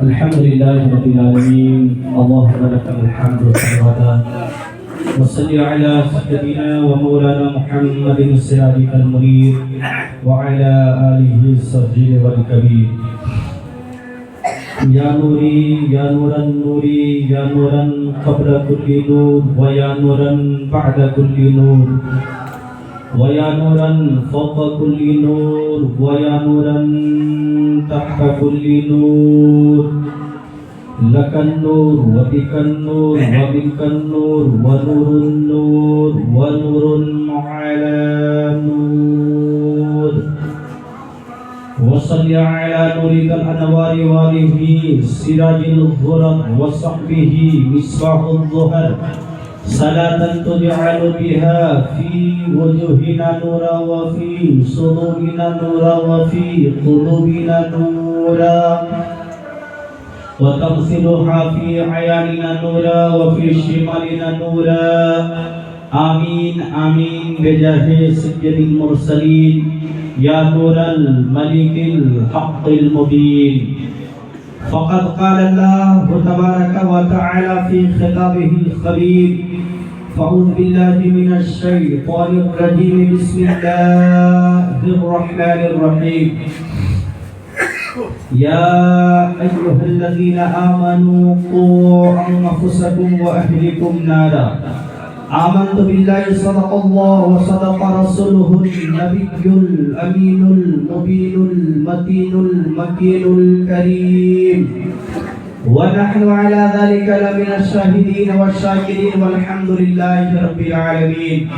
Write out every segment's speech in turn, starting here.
الحمد لله رب العالمين اللهم لك الحمد سرمدا وصل على سيدنا ومولانا محمد الصادق المنير وعلى آله الصغير والكبير يا نوري يا نور النور يا نورا قبل كل نور ويا نورا بعد كل نور ويا نورا فوق كل نور ويا نورا تحت كل نور لك النور وبك النور ومنك النور ونور النور ونور على نور وصل على نور الأنوار وآله سراج الظلم وصحبه مصباح الظهر صلاة تجعل بها في وجوهنا نورا وفي صدورنا نورا وفي قلوبنا نورا وتمثلها في عياننا نورا وفي شمالنا نورا آمين آمين بجاه سيد المرسلين يا نور الملك الحق المبين فقد قال الله تبارك وتعالى في خطابه الخبير فأعوذ بالله من الشيطان الرجيم بسم الله الرحمن الرحيم يا أيها الذين آمنوا قوا أنفسكم وأهلكم نارا آمنت بالله صدق الله وصدق رسوله النبي الأمين المبين المتين المكين الكريم ونحن على ذلك لمن الشاهدين والشاكرين والحمد لله رب العالمين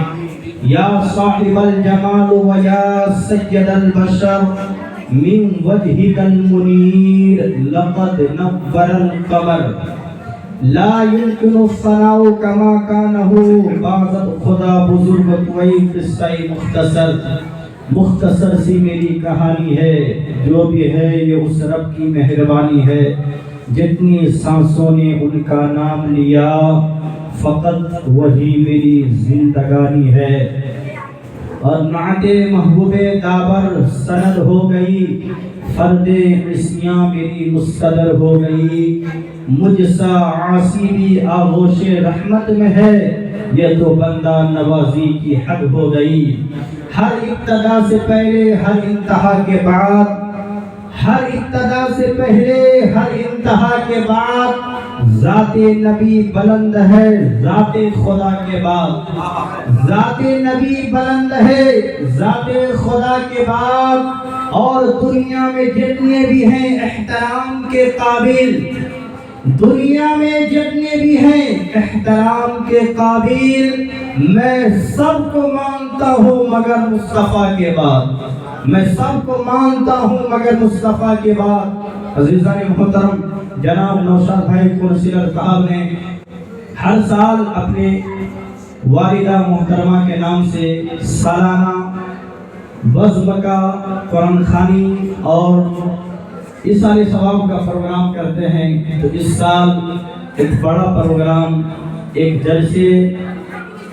يا صاحب الجمال ويا سيد البشر من وجهك المنير لقد نور القمر لا يمكن الثناء كما كانه بعض خدا بزرگ کوئی قصہ مختصر سی میری کہانی ہے جو بھی ہے یہ اس رب کی مہربانی ہے جتنی سانسوں نے ان کا نام لیا فقط وہی میری زندگانی ہے اور نعت محبوب دابر سند ہو گئی فرد عصیاں میری مستدر ہو گئی مجھ سا عاصی بھی آغوش رحمت میں ہے یہ تو بندہ نوازی کی حد ہو گئی ہر ابتدا سے پہلے ہر انتہا کے بعد ہر ابتدا سے پہلے ہر انتہا کے بعد ذات نبی بلند ہے ذات خدا کے بعد ذات نبی بلند ہے ذات خدا کے بعد اور دنیا میں جتنے بھی ہیں احترام کے قابل دنیا میں جتنے بھی ہیں احترام کے قابل میں سب کو مانتا ہوں مگر مصطفیٰ کے بعد میں سب کو مانتا ہوں مگر مصطفیٰ کے بعد عزیزان محترم جناب نوشاد بھائی کونسلر صاحب نے ہر سال اپنے والدہ محترمہ کے نام سے سالانہ بزم کا قرآن خوانی اور ایصال ثواب کا پروگرام کرتے ہیں تو اس سال ایک بڑا پروگرام ایک جلسے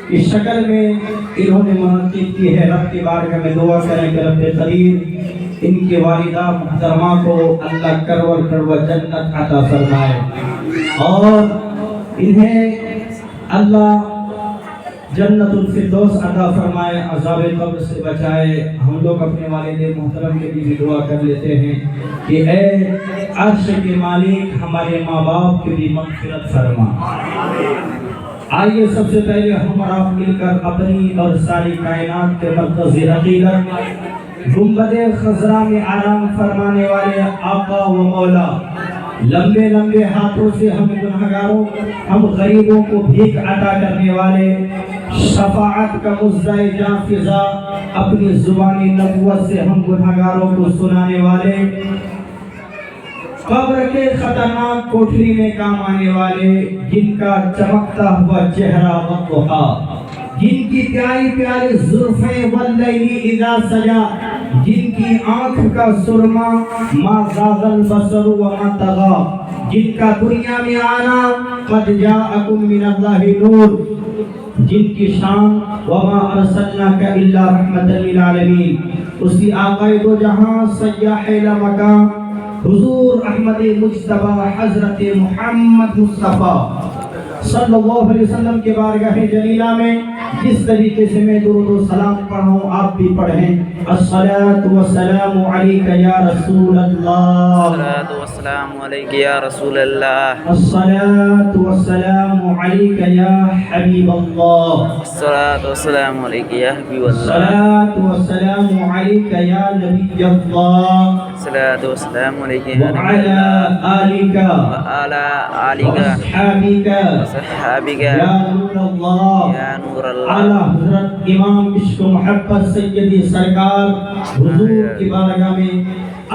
کی شکل میں انہوں نے منعقد کی ہے رب کی بارگاہ میں دعا کریں کہ رب قدیر ان کے والدہ محترمہ کو اللہ کرور کرور جنت عطا فرمائے اور انہیں اللہ جنت الفردوس عطا فرمائے عذاب قبر سے بچائے ہم لوگ اپنے والد محترم کے لیے دعا کر لیتے ہیں کہ اے عرش کے مالک ہمارے ماں باپ کی بھی مغفرت فرما آئیے سب سے پہلے ہم اور آپ مل کر اپنی اور ساری کائنات کے مرکز حقیقت گنبد خضرا میں آرام فرمانے والے آقا و مولا لمبے لمبے ہاتھوں سے ہم گنہگاروں ہم غریبوں کو بھیک عطا کرنے والے شفاعت کا مزدہ جاں فضا اپنی زبان نبوت سے ہم گنہگاروں کو سنانے والے قبر کے خطرناک کوٹری میں کام آنے والے جن کا چمکتا ہوا چہرہ والضحا جن کی پیاری پیاری زلفیں واللیل اذا سجا جن کی آنکھ کا سرما ما زاغ البصر وما طغى جن کا دنیا میں آنا قد جاءکم من اللہ نور جن کی شان وما ارسلناک الا رحمۃ للعالمین، اسی آقا دو جہاں سیاح لامکان حضور احمد مجتبی حضرت محمد مصطفیٰ صلی اللہ علیہ وسلم کے بارگاہ جلیلہ میں جس طریقے سے میں درود و سلام پڑھوں آپ بھی پڑھیں۔ الصلاۃ والسلام علیک یا رسول اللہ، الصلاۃ والسلام علیک یا رسول اللہ، الصلاۃ والسلام علیک یا حبیب اللہ، الصلاۃ والسلام علیک یا حبیب اللہ، الصلاۃ والسلام علیک یا نبی اللہ، الصلاۃ والسلام علیک یا نبی وعلی اللہ آلک وعلی آلک واصحابک وصحابک یا نور اللہ۔ یا نور اللہ۔ اعلیٰ حضرت امام عشق و محبت سیدی سرکار حضور کی بارگاہ میں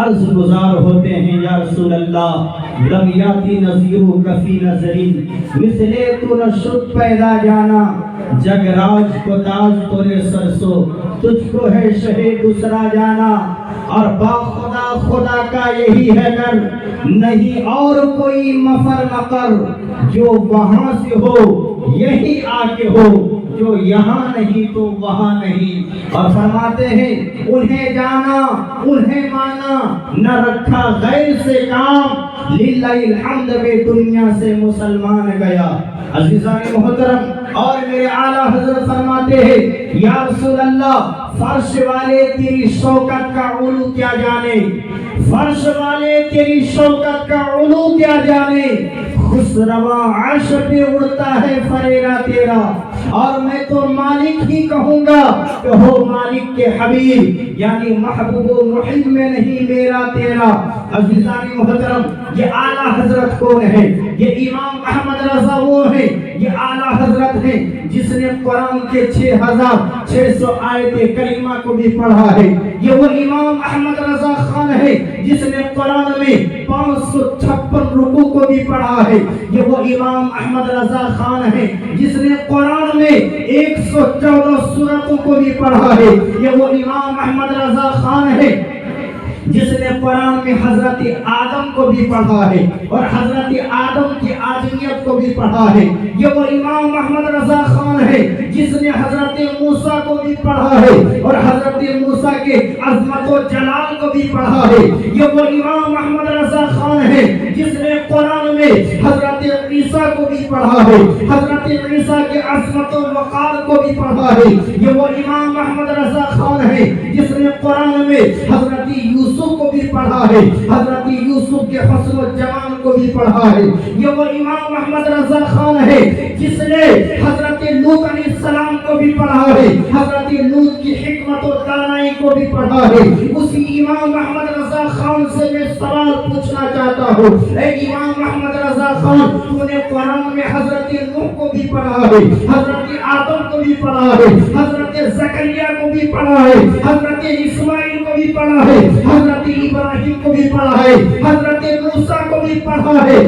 عرض گزار ہوتے ہیں، یا رسول اللہ لم یاتی نظیرو کفی نظرین، مثلے تو نہ شد پیدا جانا، جگ راج کو تاج تورے سرسو، تجھ کو ہے شہ دوسرا جانا، اور با خدا خدا کا یہی ہے گر، نہیں اور کوئی مفر مقر، جو وہاں سے ہو یہی آگے ہو، جو یہاں نہیں تو وہاں نہیں۔ اور فرماتے ہیں انہیں جانا انہیں مانا، نہ رکھا غیر سے کام، للہ الحمد میں دنیا سے مسلمان گیا۔ عزیزان محترم، اور میرے اعلیٰ حضرت فرماتے ہیں یا رسول اللہ فرش والے تیری شوکت کا علو کیا جانے، فرش والے تیری شوکت کا علو کیا جانے، خسروا عرش پہ اڑتا ہے فریرا تیرا، اور میں تو مالک ہی کہوں گا کہ ہو مالک کے حبیب، یعنی محبوب و محب میں نہیں میرا تیرا۔ عزیزان محترم، یہ اعلیٰ حضرت کون ہے؟ یہ امام احمد رضا وہ ہیں، یہ اعلیٰ حضرت ہیں جس نے قرآن کے 6600 آیت کریمہ کو بھی پڑھا ہے۔ یہ وہ امام احمد رضا خان ہے جس نے قرآن میں 556 رکوع کو بھی پڑھا ہے۔ یہ وہ امام احمد رضا خان ہے جس نے قرآن میں 114 سورتوں کو بھی پڑھا ہے۔ یہ وہ امام احمد رضا خان ہے جس نے قرآن میں حضرت آدم کو بھی پڑھا ہے اور حضرت آدم کی آدمیت کو بھی پڑھا ہے۔ یہ وہ امام احمد رضا خان ہے جس نے حضرت موسیٰ کو بھی پڑھا ہے اور حضرت موسیٰ کے عظمت و جلال کو بھی پڑھا ہے۔ یہ وہ امام احمد رضا خان ہے جس نے قرآن میں حضرت عیسیٰ کو بھی پڑھا ہے، حضرت عیسیٰ کے عظمت و وقار کو بھی پڑھا ہے۔ یہ وہ امام احمد رضا خان ہے جس نے قرآن میں حضرت یوسف کو بھی پڑھا ہے، حضرت یوسف کے حسن و جمال کو بھی پڑھا ہے۔ یہ وہ امام احمد رضا خان ہے جس نے حضرت لوط علیہ السلام کو بھی پڑھا ہے، حضرت لوط کی حکمت و دانائی کو بھی پڑھا ہے۔ اسی امام احمد رضا خان سے میں سوال پوچھنا چاہتا ہوں، اے امام احمد رضا خان، تو نے قرآن میں حضرت نوح کو بھی پڑھا ہے، حضرت آدم کو بھی پڑھا ہے، حضرت زکریا کو بھی پڑھا ہے، حضرت اسماعیل کو بھی پڑھا ہے، حضرت ابراہیم کو بھی پڑھا ہے، حضرت موسیٰ کو بھی پڑھا ہے،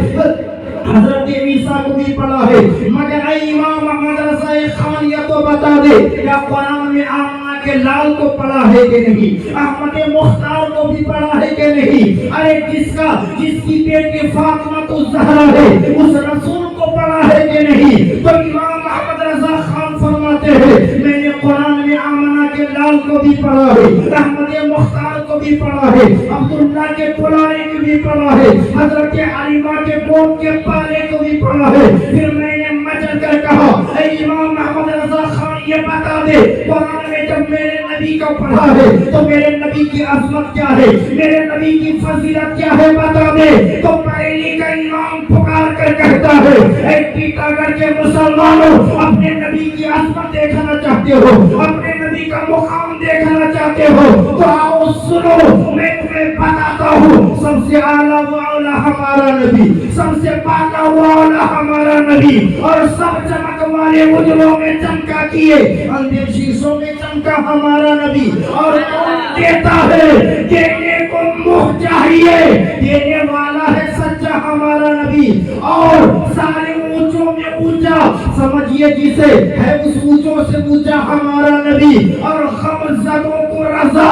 حضرت عیسیٰ کو بھی پڑھا ہے، مگر اے امام احمد رضا خان یہ تو بتا دے کیا قرآن میں آمنہ کے لال کو پڑھا ہے کہ نہیں، احمد مختار کو بھی پڑھا ہے کہ نہیں؟ ارے جس کی بیٹی فاطمہ الزہرا ہے اس رسول کو پڑھا ہے کہ نہیں؟ تو امام احمد رضا خان فرماتے ہیں میں نے قرآن میں آمنہ کے لال کو بھی پڑھا ہے، احمد مختار کو بھی پڑھا ہے، عبداللہ کے پلارے کو بھی پڑھا ہے، حضرت حلیمہ کے گود کے پالے کو بھی پڑھا ہے۔ پھر میں نے مچل کر کہا اے امام احمد رضا خان یہ بتا دے قرآن میں جب میرے نبی کو پڑھا ہے تو میرے نبی کی عظمت کیا ہے، میرے نبی کی فضیلت کیا ہے بتا دے۔ تو بریلی کا امام پکار کر کہتا ہے اے ٹیٹا گڑھ کے مسلمانوں، اپنے نبی کی عظمت دیکھنا چاہتے ہو، اپنے نبی کا مقام دیکھنا چاہتے ہو تو آؤ سنو، میں تمہیں بتاتا ہوں سب سے اعلیٰ و اولیٰ ہمارا نبی، سب سے پاکا و اولیٰ ہمارا نبی، اور سب چمک والے اجلوں میں چمکا کیے اندھے شیشوں میں چمکا ہمارا نبی، اور کون دیتا ہے دینے کو منہ چاہیے، دینے والا ہے سچا ہمارا نبی، اور سارے اونچوں میں اونچا سمجھیے جسے ہے اس اونچوں سے اونچا ہمارا نبی، اور غمزدوں کو رضا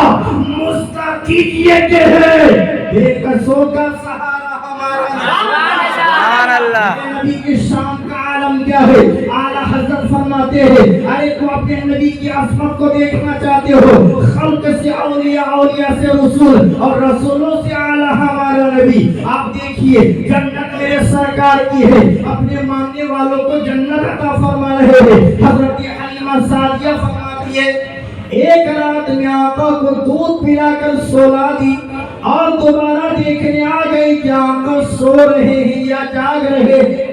مستقیقیے کے ہے بے کسوں کا سہارا ہمارا نبی۔ سبحان اللہ۔ نبی کی شان کا عالم کیا ہے؟ اعلیٰ حضرت فرماتے چاہتے ہیں؟ ارے تو اپنے نبی کی عظمت کو دیکھنا چاہتے ہو؟ خلق سے اولیاء، اولیاء سے رسول، اور رسولوں سے اعلیٰ ہمارا نبی۔ آپ دیکھیے جنت میرے سرکار کی ہے، اپنے ماننے والوں کو جنت عطا فرما رہے ہیں۔ حضرت حلیمہ سعدیہ فرماتی ہے ایک رات میں آقا کو دودھ پلا کر سولا دی اور دوبارہ دیکھنے آ گئی کہ آقا سو رہے ہیں یا جاگ رہے ہیں۔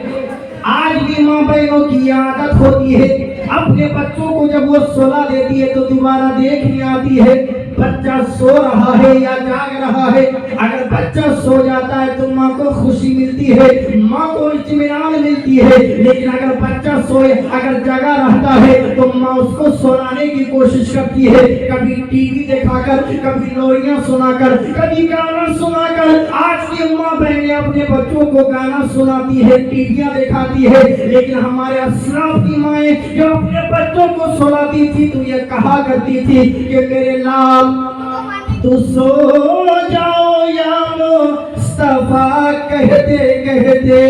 آج بھی ماں بہنوں کی عادت ہوتی ہے، اپنے بچوں کو جب وہ سولا دیتی ہے تو دوبارہ دیکھنے آتی ہے بچہ سو رہا ہے یا جاگ رہا ہے۔ اگر بچہ سو جاتا ہے تو ماں کو خوشی ملتی ہے، ماں کو اطمینان ملتی ہے، لیکن اگر بچہ سوئے، اگر جگا رہتا ہے تو ماں اس کو سلانے کی کوشش کرتی ہے، کبھی ٹی وی دکھا کر، کبھی لوریاں سنا کر، کبھی گانا سنا کر۔ آج کی ماں بہنیں اپنے بچوں کو گانا سناتی ہے، ٹی ویاں دکھاتی ہے، لیکن ہمارے اسلاف کی مائیں جو اپنے بچوں کو سلاتی تھی تو یہ کہا کرتی تھی کہ میرے لال تو سو جاؤ یا مصطفیٰ، کہتے کہتے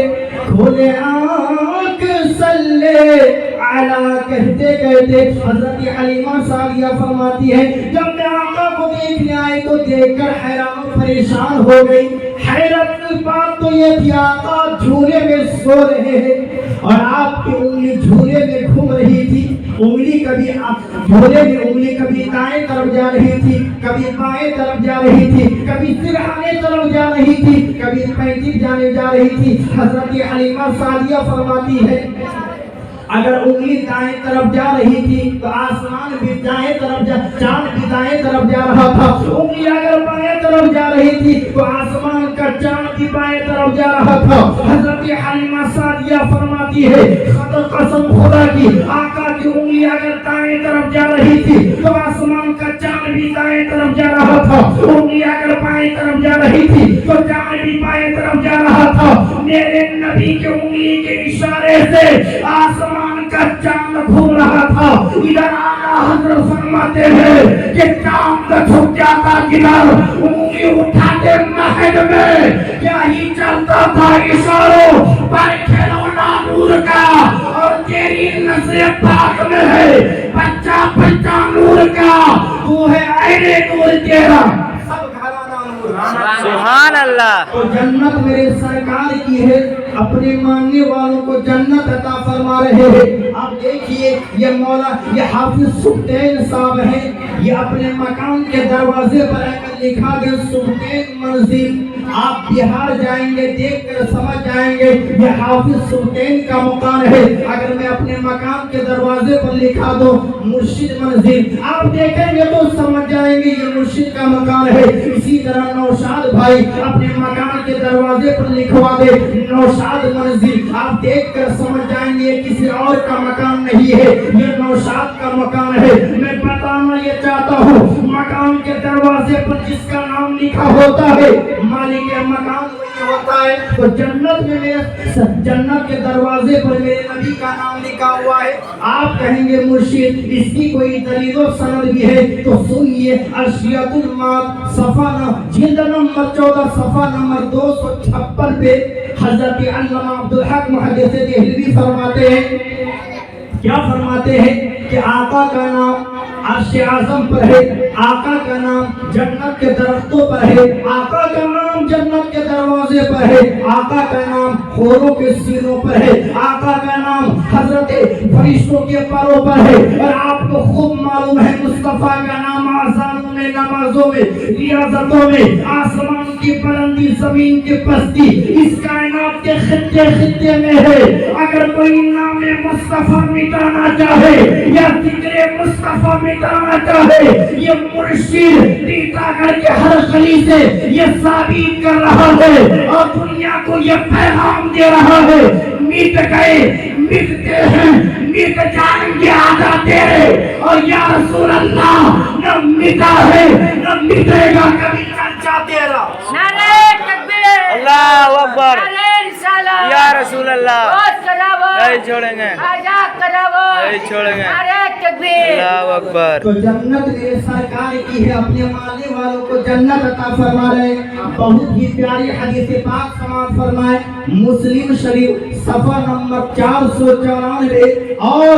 کھولے آنکھ صلی علی، کہتے کہتے۔ حضرت حلیمہ سعدیہ فرماتی ہے جب میں آقا کو دیکھنے آئی تو دیکھ کر حیران و پریشان ہو گئی۔ حیرت کی بات تو یہ تھی آقا جھولے میں سو رہے ہیں اور آپ کی انگلی جھولے میں گھوم رہی تھی۔ انگلی کبھی جھولے میں انگلی کبھی دائیں طرف جا رہی تھی، کبھی بائیں طرف جا رہی تھی، کبھی سرہانے طرف جا رہی تھی، کبھی پینٹک جانے جا رہی تھی۔ حضرت حلیمہ سعدیہ فرماتی ہے اگر انگلی دائیں طرف جا رہی تھی تو آسمان بھی دائیں طرف چاند بھی دائیں طرف جا رہا تھا، انگلی اگر بائیں طرف جا رہی تھی تو آسمان کا چاند بھی بائیں طرف جا رہا تھا۔ حضرت حلیمہ سعدیہ فرماتی ہے قسم خدا کی، آقا کی انگلی اگر دائیں طرف جا رہی تھی تو آسمان کا چاند بھی دائیں طرف جا رہا تھا، انگلی اگر بائیں طرف جا رہی تھی تو چاند بھی بائیں طرف جا رہا تھا۔ میرے نبی کی انگلی کے اشارے سے آسمان کا چاند گھوم رہا تھا۔ ادھر آقا حضرت فرماتے ہیں کہ چاند چھپ جاتا کدھر، انگلی اٹھاتے مہد میں، کیا ہی چلتا تھا اشاروں پر کھلونا نور کا، اور تیری نظر پاک میں ہے بچہ بچہ نور کا، تو ہے عین نور تیرا، سب گھرانہ نور۔ سبحان اللہ۔ تو جنت میرے سرکار کی ہے، اپنے ماننے والوں کو جنت عطا فرما رہے ہیں۔ آپ دیکھیے یہ مولا، یہ حافظ سبطین صاحب ہیں، یہ اپنے مکان کے دروازے پر لکھا گیا سبطین منزل۔ آپ بہار جائیں گے دیکھ کر سمجھ جائیں گے یہ حافظ سبطین کا مکان ہے۔ اگر میں اپنے مکان کے دروازے پر لکھا دو مرشد منزل، آپ دیکھیں گے تو سمجھ جائیں گے یہ مرشد کا مکان ہے۔ اسی طرح نوشاد بھائی اپنے مکان کے دروازے پر لکھوا دے نوشاد منزل، آپ دیکھ کر سمجھ جائیں گے یہ کسی اور کا مکان نہیں ہے، یہ نوشاد کا مکان ہے۔ میں بتانا یہ چاہتا ہوں مکان کے دروازے پر جس کا نام لکھا ہوتا ہے مالک مکان وہی ہوتا ہے۔ تو جنت میں میرے جنت کے دروازے پر میرے نبی کا نام لکھا ہوا ہے۔ آپ کہیں گے مرشد اس کی کوئی دلیل و سند بھی ہے تو سنیے، ارشیۃ المات صفحہ جلد نمبر 14 صفحہ نمبر 256 پہ حضرت علامہ عبدالحق محدث دہلوی فرماتے ہیں، کیا فرماتے ہیں کہ آقا کا نام عرش اعظم پر ہے، آقا کا نام جنت کے درختوں پر ہے، آقا کا نام جنت کے دروازے پر ہے، آقا کا نام حوروں کے سینوں پر ہے، آقا کا نام حضرت فرشتوں کے پروں پر ہے۔ اور آپ کو خوب معلوم ہے مصطفیٰ کا نام آذانوں میں، نمازوں میں، ریاضتوں میں، آسمان کی بلندی زمین کی پستی، اس کائنات کے خطے خطے میں ہے۔ اگر کوئی نام مصطفیٰ مٹانا چاہے یا ذکر مصطفیٰ مٹانا چاہے، یہ مرشد ٹیٹا کر کے ہر گلی سے یہ ثابت کر رہا ہے اور دنیا کو یہ پیغام دے رہا ہے، مٹ گئے مٹتے ہیں، مٹ جائیں گے آدھا تیرے، اور یا رسول اللہ نہ مٹا ہے نہ مٹے گا کبھی چرچا تیرا۔ نعرہ تکبیر، اللہ اکبر، نعرہ رسالت، یا رسول اللہ، بہت کراوت، نہیں چھوڑیں گے، آزاد کراوت، نہیں چھوڑیں گے، نعرہ تکبیر۔ اللہ اکبر۔ تو جنت میرے سرکار کی ہے، اپنے ماننے والوں کو جنت عطا فرما رہے ہیں۔ بہت ہی پیاری حدیث پاک سماعت فرمائے، مسلم شریف صفحہ نمبر 494 اور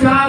4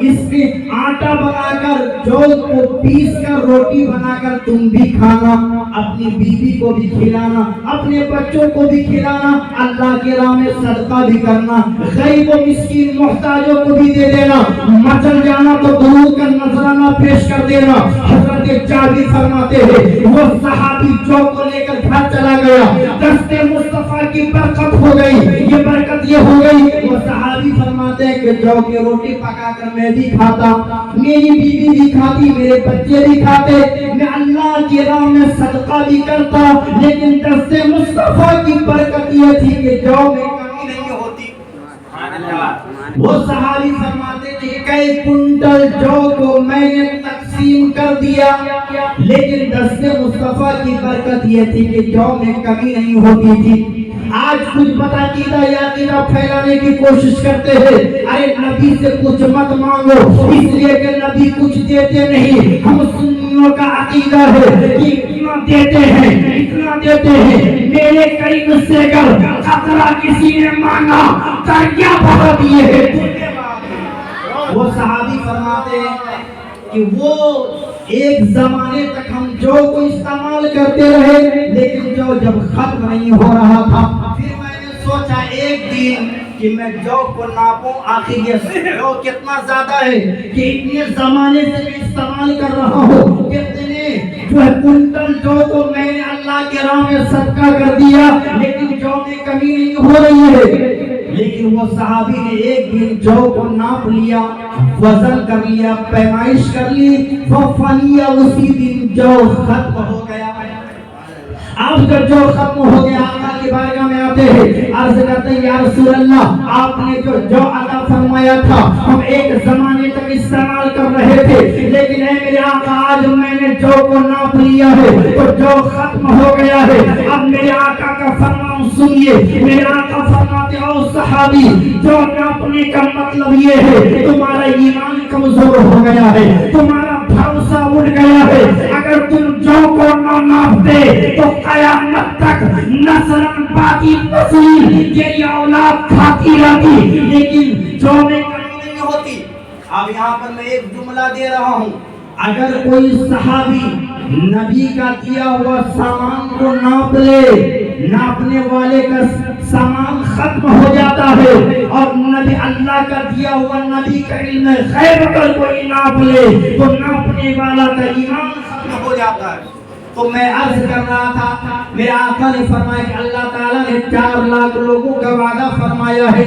اس کے آٹا بنا کر جو کو پیس کر روٹی بنا کر تم بھی کھانا، اپنی بیوی کو بھی کھلانا، اپنے بچوں کو بھی کھلانا، اللہ کی راہ میں صدقہ بھی کرنا، غریب و مسکین محتاجوں کو بھی دے دینا، مچل جانا تو درود کا نذرانہ پیش کر دینا۔ حضرت جابر فرماتے ہیں وہ صحابی جو کو لے کر گھر چلا گیا، دست مصطفیٰ کی برکت ہو گئی، یہ برکت یہ ہو گئی، وہ صحابی فرماتے ہیں کہ جو کی روٹی پکا کر میں بھی کھاتا، میری بیوی بھی کھاتی، میرے بچے بھی کھاتے، میں اللہ کی راہ میں صدقہ بھی کرتا، لیکن دست مصطفیٰ کی برکت یہ تھی کہ جو میں کمی نہیں ہوتی۔ وہ صحابی فرماتے تھے کئی کنٹل جو کو میں نے تقسیم کر دیا، لیکن دست مصطفیٰ کی برکت یہ تھی کہ جو میں کمی نہیں ہوتی تھی۔ آج کچھ بتعقیدہ یا عقیدہ پھیلانے کی کوشش کرتے ہیں، ارے نبی سے کچھ مت مانگو اس لیے کہ نبی کچھ دیتے نہیں۔ ہم سنیوں کا عقیدہ ہے کہ اتنا دیتے ہیں، اتنا دیتے ہیں، میرے قریب سے گر قطرہ کسی نے مانگا دریا بہا دیے ہیں۔ وہ صحابی فرماتے ہیں کہ وہ ایک زمانے تک ہم جو کو استعمال کرتے رہے، لیکن جو جب ختم نہیں ہو رہا تھا، پھر میں نے سوچا ایک دن کہ میں جو کو ناپوں، آخر یہ جو کتنا زیادہ ہے کہ اتنے زمانے سے میں استعمال کر رہا ہوں، کتنے جو ہے کنٹل جو کو میں نے اللہ کے راہ میں صدقہ کر دیا، لیکن جو میں کمی نہیں ہو رہی ہے۔ لیکن وہ صحابی نے ایک دن جو کو ناپ لیا، وزن کر لیا، پیمائش کر لی، وہ فنیا اسی دن جو ختم ہو گیا۔ آپ جب جو ختم ہو گیا آقا کی بارگاہ میں آتے ہیں، عرض کرتے ہیں یا رسول اللہ آپ نے جو عطا فرمایا تھا ہم ایک زمانے تک استعمال کر رہے تھے، لیکن اے میرے آقا آج میں نے جو کو ناپ لیا ہے تو جو ختم ہو گیا ہے، اب میرے آقا کا فرمان سنیے۔ میرے آقا فرماتے او صحابی جو ناپنے کا مطلب یہ ہے تمہارا ایمان کمزور ہو گیا ہے، تمہارا بھروسہ اٹھ گیا ہے، اگر تم جو کو نہ ناپتے تو قیامت تک نسلن باقی نسلی تیری اولاد کھاتی رہتی، لیکن جو میں کمی نہیں ہوتی۔ اب یہاں پر میں ایک جملہ دے رہا ہوں، اگر کوئی صحابی نبی کا دیا ہوا سامان کو ناپ لے، ناپنے والے کا سامان ختم ہو جاتا ہے، اور نبی اللہ کا دیا ہوا نبی کا علم غیب اگر کوئی ناپ لے تو ناپنے والا کا ایمان ختم ہو جاتا ہے۔ تو میں عرض کر رہا تھا، میرے آقا نے فرمایا کہ اللہ تعالیٰ نے 4 لاکھ لوگوں کا وعدہ فرمایا ہے،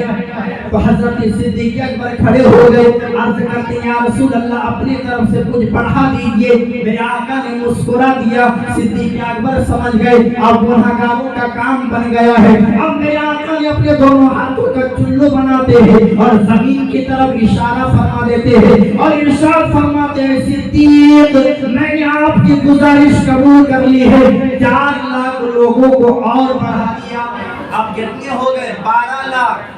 تو حضرت صدیق اکبر کھڑے ہو گئے، عرض کرتے ہیں یا رسول اللہ اپنی طرف سے کچھ بڑھا دیجئے۔ میرے آقا نے مسکرا دیا، صدیق اکبر سمجھ گئے اب گنہگاروں کا کام بن گیا ہے۔ اب میرے آقا نے اپنے دونوں ہاتھوں کا چلو بناتے ہیں اور زمین کی طرف اشارہ فرما دیتے ہیں اور ارشاد فرماتے ہیں صدیق میں نے آپ کی گزارش قبول کر لی ہے، 4 لاکھ لوگوں کو اور بڑھا دیا، اب کتنے ہو گئے 12 لاکھ۔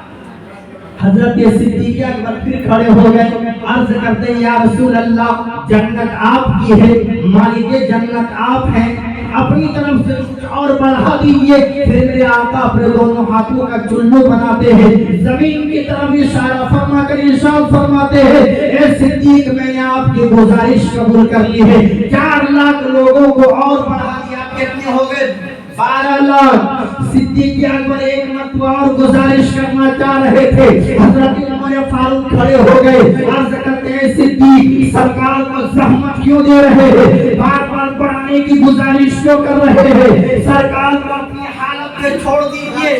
حضرت صدیق اکبر پھر کھڑے ہو گئے، عرض کرتے ہیں یا رسول اللہ جنت آپ کی ہے، مالک جنت آپ ہیں، اپنی طرف سے کچھ اور بڑھا دیجئے۔ پھر میرے آقا اپنے دونوں ہاتھوں کا چلو بناتے ہیں، زمین کی طرف اشارہ فرما کر ارشاد فرماتے ہیں اے صدیق میں نے آپ کی گزارش قبول کر لی ہے، 4 لاکھ لوگوں کو اور بڑھا دیا، کتنے ہو گئے 12 لاکھ۔ صدیق اکبر ایک مرتبہ اور گزارش کرنا چاہ رہے تھے، حضرت عمر فاروق کھڑے ہو گئے، عرض کرتے ہیں صدیق سرکار کو زحمت کیوں دے رہے ہیں، بار بار بڑھانے کی گزارش کیوں کر رہے ہیں، سرکار کو اپنی حالت میں چھوڑ دیجئے۔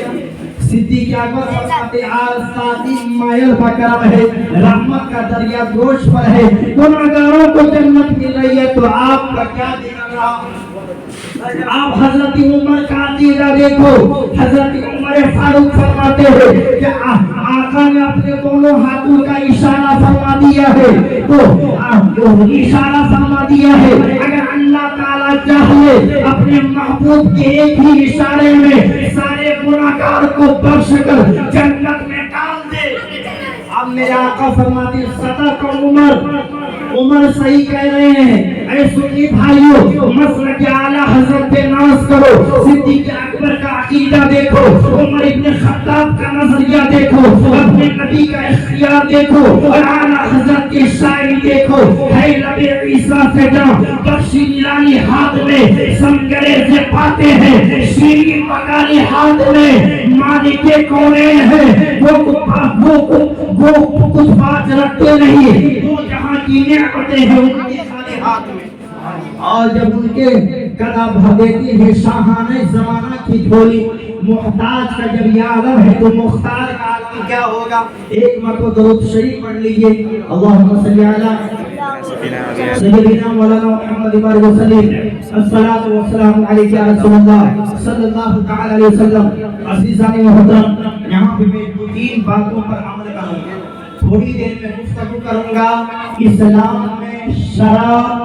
صدیق اکبر فرماتے آج ساتھی مائل بکرم ہے، رحمت کا دریا گوش پر ہے، گناہگاروں کو جنت مل رہی ہے تو آپ کا کیا دل رہا۔ آپ حضرت عمر کا عقیدہ دیکھو، حضرت عمر فاروق فرماتے ہیں کہ آقا نے اپنے دونوں ہاتھوں کا اشارہ فرما دیا ہے، تو اشارہ فرما دیا ہے اگر اللہ تعالیٰ چاہے اپنے محبوب کے ایک ہی اشارے میں سارے گناہگار کو بخش کر جنت میں ڈال دے۔ اب میرے آقا فرماتے ہیں صدق عمر صحیح کہہ رہے ہیں. اے سنی بھائیو, مسلک اعلی حضرت پہ ناز کرو. صدیق اکبر کا عقیدہ دیکھو, عمر ابن خطاب کا نظریہ دیکھو, اپنے نبی کا اختیار دیکھو, اور اعلی حضرت کی شاعری دیکھو. ہے لب عیسیٰ سے جاؤ, بخشی نیرانی ہاتھ میں سنگرے سے پاتے ہیں, شیرین پکانی ہاتھ میں مالک کونین ہے. وہ کچھ بات رکھتے نہیں, وہ جہاں کی نعمتیں ہیں ان کے خالی ہاتھ میں. اور جب ان کے قدا بھر دیتی ہے شاہانہ زمانہ کی جھولی, محتاج کا جب یہ عالم ہے تو مختار کا عالم کیا ہوگا. ایک مرتبہ درود شریف پڑھ لیجئے. اللہم صلی علی سیدنا مولانا محمد وسلم. الصلاۃ والسلام علیک یا رسول اللہ صلی اللہ تعالی علیہ وسلم. عزیزان محترم, یہاں پہ میں دو تین باتوں پر عمل کروں گا. تھوڑی دیر میں گفتگو کروں گا اسلام میں شراب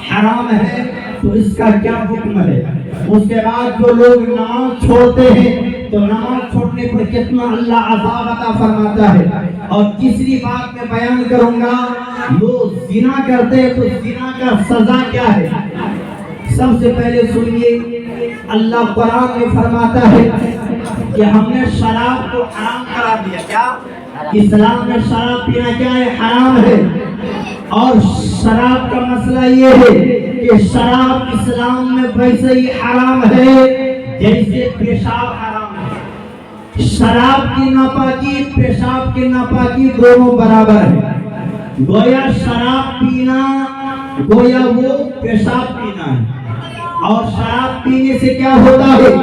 حرام ہے تو اس کا کیا حکم ہے. اس کے بعد جو لوگ نماز چھوڑتے ہیں تو نماز چھوڑنے پر کتنا اللہ عذاب عطا فرماتا ہے. اور تیسری بات میں بیان کروں گا, لوگ زنا کرتے ہیں تو زنا کا سزا کیا ہے. سب سے پہلے سنیے, اللہ قرآن میں فرماتا ہے کہ ہم نے شراب کو حرام قرار دیا. کیا اسلام میں شراب پینا کیا ہے, حرام ہے. اور شراب کا مسئلہ یہ ہے کہ شراب اسلام میں ویسے ہی حرام ہے جیسے پیشاب حرام ہے. شراب کی ناپاکی پیشاب کی ناپاکی دونوں برابر ہے. گویا شراب پینا گویا وہ پیشاب پینا ہے. اور شراب پینے سے کیا ہوتا ہے,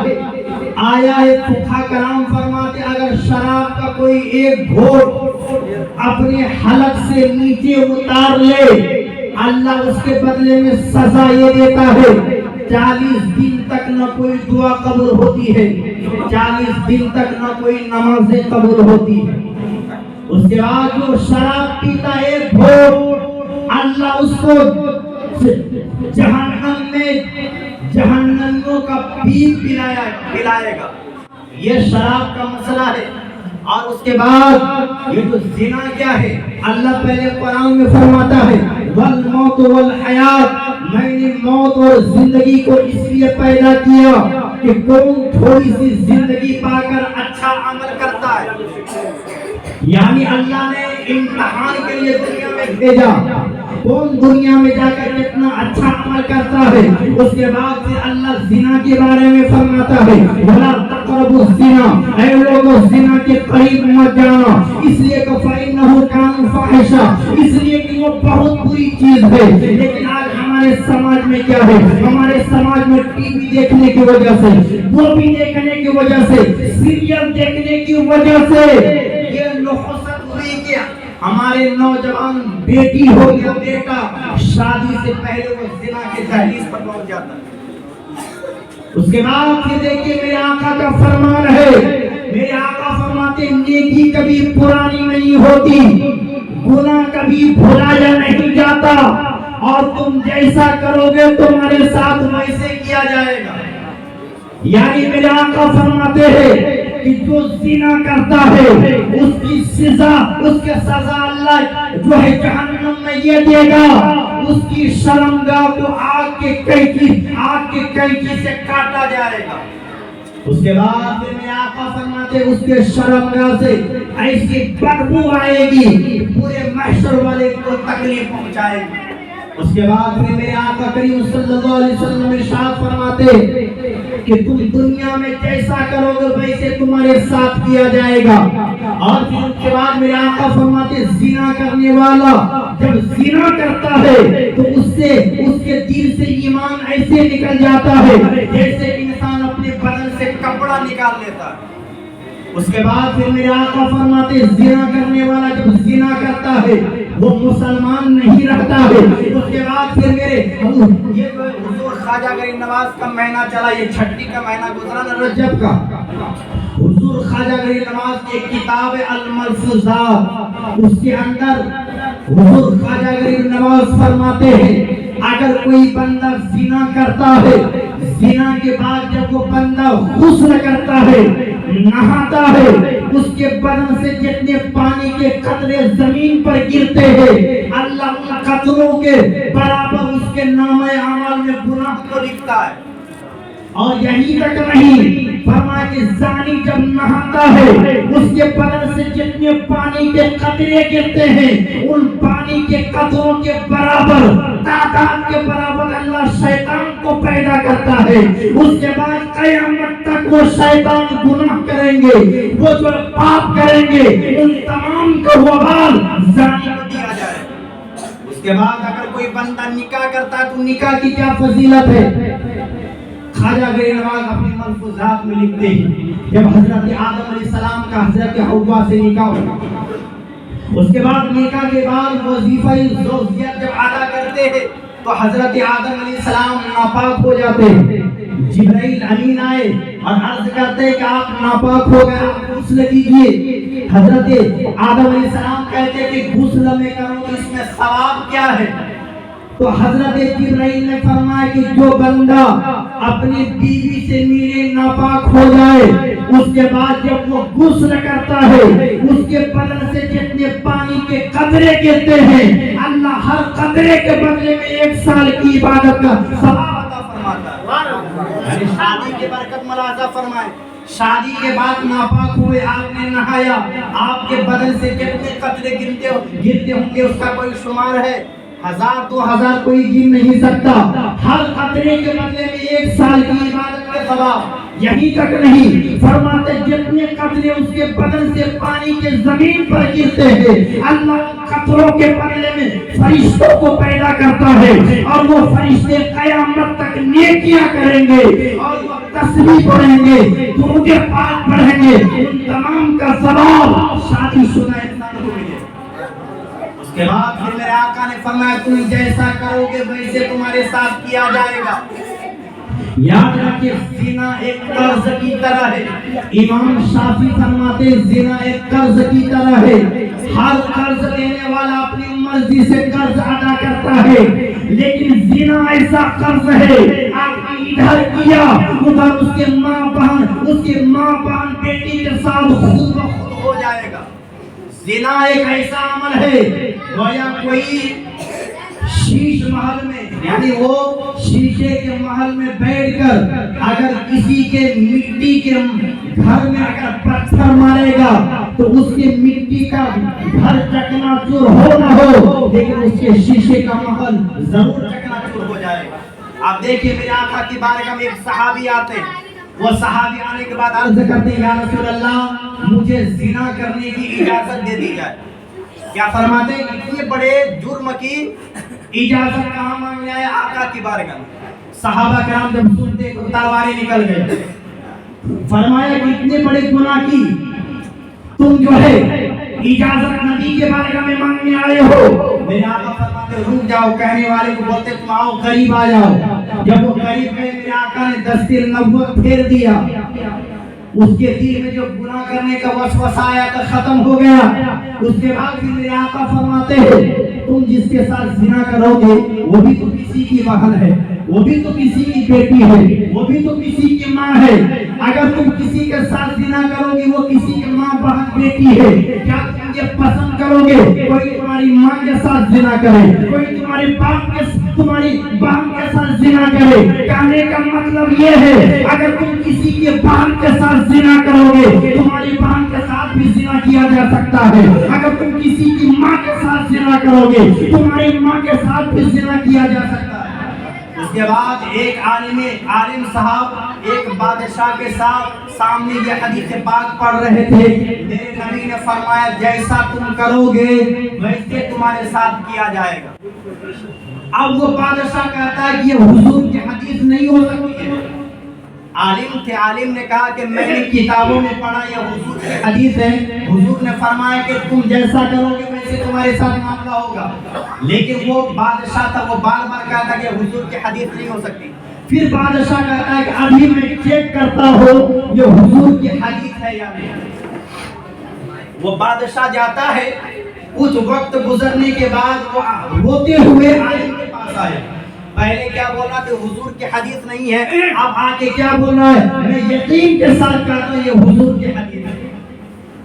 آیا ہے فقہا کرام فرماتے اگر شراب کا کوئی ایک گھونٹ اپنے حلق سے نیچے اتار لے, اللہ اس کے بدلے میں سزا یہ دیتا ہے 40 دن تک نہ کوئی دعا قبول ہوتی ہے, 40 دن تک نہ کوئی نمازیں قبول ہوتی ہے. اس کے بعد جو شراب پیتا ہے گھونٹ, اللہ اس کو جہنم میں جہنمیوں کا پیپ پلائے گا. یہ شراب کا مسئلہ ہے. اور اس کے بعد یہ جو زنا کیا ہے, اللہ پہلے قرآن میں فرماتا ہے والموت والحیات, میں نے موت اور زندگی کو اس لیے پیدا کیا کہ کون تھوڑی سی زندگی پا کر اچھا عمل کرتا ہے. یعنی اللہ نے امتحان کے لیے دنیا میں بھیجا, کون دنیا میں جا کر کتنا اچھا عمل کرتا ہے. اس کے بعد پھر اللہ زنا کے بارے میں فرماتا ہے وَلَا تَقْرَبُوا الزِّنَا, اے لوگوں زنا کے قریب مت جانا, اس لیے کہ فَإِنَّهُ كَانَ فَاحِشًا, اس لیے کہ وہ بہت بری چیز ہے. لیکن آج ہمارے سماج میں کیا ہے, ہمارے سماج میں ٹی وی دیکھنے کی وجہ سے, مووی دیکھنے کی وجہ سے, سیریل دیکھنے کی وجہ سے یہ نحوست ہوئی کہ ہمارے نوجوان بیٹی ہو یا بیٹا شادی سے پہلے وہ زنا کے دہلیز پر پہنچ جاتا ہے. اس کے بعد پھر دیکھیے میرے آقا کا فرمان ہے, میرے آقا فرماتے ہیں نیکی کبھی پرانی نہیں ہوتی, گناہ کبھی بھلایا نہیں جاتا, اور تم جیسا کرو گے تمہارے ساتھ ویسے کیا جائے گا. یعنی میرے آقا فرماتے ہیں کہ جو زنا کرتا ہے اس کی سزا, اس کے سزا اللہ جو ہے جہنم میں یہ دے گا, اس کی شرمگاہ کو آگ کے کینچی سے کاٹا جائے گا. اس کے بعد پھر میرے آقا فرماتے اس کے شرمگاہ سے ایسی بدبو آئے گی پورے محشر والے کو تکلیف پہنچائے گی. اس کے بعد پھر میرے آقا کریم صلی اللہ علیہ وسلم ارشاد فرماتے کہ تم دنیا میں جیسا کرو گے ویسے تمہارے ساتھ کیا جائے گا. اور پھر اس کے بعد میرے آقا فرماتے زنا کرنے والا جب زنا کرتا ہے تو اس کے دل سے ایمان ایسے نکل جاتا ہے جیسے انسان اپنے بدن سے کپڑا نکال لیتا ہے. اس کے بعد پھر میرے آقا فرماتے زنا کرنے والا جب زنا کرتا ہے وہ مسلمان نہیں رہتا ہے. اس کے بعد پھر میرے یہ حضور خواجہ غریب نواز کا مہینہ چلا, یہ چھٹی کا مہینہ گزرا نا رجب کا, حضور خواجہ غریب نواز کی ایک کتاب ہے الملفوظات, اس کے اندر حضور خواجہ غریب نواز فرماتے ہیں اگر کوئی بندہ زنا کرتا ہے, زنا کے بعد جب وہ بندہ غسل کرتا ہے, نہاتا ہے, اس کے بدن سے جتنے پانی کے قطرے زمین پر گرتے ہیں اللہ ان قطروں کے برابر اس کے نامہ اعمال میں گناہ کو لکھتا ہے. اور یہی تک نہیں، فرمایا کہ زانی جب نہاتا ہے اس کے بدن سے جتنے پانی کے قطرے گرتے ہیں ان پانی کے قطروں کے برابر، تعداد کے برابر اللہ شیطان کو پیدا کرتا ہے. اس کے بعد قیامت تک وہ شیطان گناہ کریں گے، وہ جو پاپ کریں گے ان تمام کا وبال زانی کو دیا جائے. اس کے بعد اگر کوئی بندہ نکاح کرتا ہے تو نکاح کی کیا فضیلت ہے؟ خواجہ غریب نواز اپنی ملفوظات میں لکھتے ہیں جب حضرت آدم علیہ السلام کا حضرت حوا سے نکاح ہوا، اس کے بعد نکاح کے بعد وظیفہ زوجیت جب ادا کرتے ہیں تو حضرت آدم علیہ السلام ناپاک ہو جاتے ہیں. جبرائیل امین آئے اور عرض کرتے ہیں کہ آپ ناپاک ہو گئے، آپ غسل کیجئے. حضرت آدم علیہ السلام کہتے ہیں کہ غسل میں کروں تو اس میں ثواب کیا ہے؟ تو حضرت جبرائیل نے فرمایا کہ جو بندہ اپنی بیوی سے میرے ناپاک ہو جائے اس کے بعد جب وہ غسل کرتا ہے اس کے بدن سے جتنے پانی کے قطرے گرتے ہیں اللہ ہر قطرے کے بدلے میں 1 سال کی عبادت کا ثواب عطا فرماتا ہے. شادی کے برکت ملاحظہ فرمائے، شادی کے بعد ناپاک ہوئے، آپ نے نہایا، آپ کے بدن سے جتنے قطرے گرتے ہوں گے اس کا کوئی شمار ہے؟ 1000 2000 کوئی گن نہیں سکتا. ہر قطرے کے بدلے میں 1 سال کی عبادت کے ثواب. یہی تک نہیں، فرماتے جتنے قطرے اس کے بدن سے پانی کے زمین پر گرتے ہیں اللہ قطروں کے بدلے میں فرشتوں کو پیدا کرتا ہے اور وہ فرشتے قیامت تک نیکیاں کریں گے اور وہ تسبیح پڑھیں گے، درود پاک پڑھیں گے. ان تمام کا ثواب شادی شدہ انسان کو ملے. اس کے بعد پھر میرے آقا نے فرمایا تم جیسا کرو گے ویسے تمہارے ساتھ کیا جائے گا. یاد رکھیں زنا ایک قرض کی طرح ہے. امام شافعی فرماتے زنا ایک قرض کی طرح ہے. ہر قرض دینے والا اپنی مرضی سے قرض ادا کرتا ہے لیکن زنا ایسا قرض ہے آپ نے ادھر کیا ادھر اس کے ماں بہن بیٹی کے ساتھ خود بخود ہو جائے گا. زنا ایک ایسا عمل ہے گویا کوئی شیش محل میں یعنی وہ شیشے کے محل میں بیٹھ کر اگر کسی کے مٹی کے گھر میں اگر پتھر مارے گا تو اس کے مٹی کا گھر چکنا چور ہو نہ ہو لیکن اس کے شیشے کا محل ضرور چکنا چور ہو جائے گا. آپ دیکھیں میرے آقا کی بارگاہ میں ایک صحابی آتے ہیں. وہ صحابی آنے کے بعد عرض کرتے ہیں یا رسول اللہ مجھے زنا کرنے کی اجازت دے دی جائے. کیا فرماتے ہیں اتنے بڑے جرم کی اجازت کہاں مانگنے آیا آقا کی بارگاہ میں. صحابہ کرام جب سنتے تو تلواریں نکل گئے. فرمایا کہ اتنے بڑے گناہ کی تم جو ہے اجازت نبی کے بارگاہ میں مانگنے آئے ہو. میرے آقا فرماتے رک جاؤ. کہنے والے کو بولتے تم آؤ قریب آ جاؤ. جب وہ قریب گئے میرے آقا نے دستور نبوت پھیر دیا. اس کے دل میں جو گناہ کرنے کا وسوسہ آیا تھا ختم ہو گیا. اس کے بعد پھر میرے آقا فرماتے ہیں تم جس کے ساتھ زنا کرو گے وہ بھی تو کسی کی بہن ہے، وہ بھی تو کسی کی بیٹی ہے، وہ بھی تو کسی کی ماں ہے. اگر تم کسی کے ساتھ زنا کرو گی وہ کسی کی ماں بہن بیٹی ہے. کیا تم یہ پسند کرو گے کوئی تمہاری ماں کے ساتھ زنا کرے، کوئی تمہاری بہن کے ساتھ زنا کرے؟ کہنے کا مطلب یہ ہے اگر تم کسی کی بہن کے ساتھ زنا کرو گے تمہاری بہن کے ساتھ بھی زنا کیا جا سکتا ہے. اگر تم کسی کی ماں کے ساتھ زنا کرو گے تمہاری ماں کے ساتھ بھی زنا کیا جا سکتا ہے. اس کے بعد ایک عالم صاحب ایک بادشاہ کے ساتھ سامنے یہ حدیث پاک پڑھ رہے تھے. میرے نبی نے فرمایا جیسا تم کرو گے ویسے تمہارے ساتھ کیا جائے گا. اب وہ بادشاہ کہتا ہے کہ یہ حضور کی حدیث نہیں ہو سکتی ہے. عالم تھے، عالم نے کہا کہ میں نے کتابوں میں پڑھا یہ حضور کی حدیث ہے. حضور نے فرمایا کہ تم جیسا کرو گے ویسے تمہارے ساتھ معاملہ ہوگا. لیکن وہ بادشاہ تھا وہ بار بار کہتا کہ حضور کی حدیث نہیں ہو سکتی. پھر بادشاہ کہتا ہے کہ ابھی میں چیک کرتا ہوں یہ حضور کی حدیث ہے یا نہیں. وہ بادشاہ جاتا ہے. کچھ وقت گزرنے کے بعد وہ روتے ہوئے عالم کے پاس آئے. پہلے کیا بولا کہ حضور کی حدیث نہیں ہے، اب آ کے کیا بول رہا ہے میں یقین کے ساتھ کہتا ہوں یہ حضور کی حدیث ہے.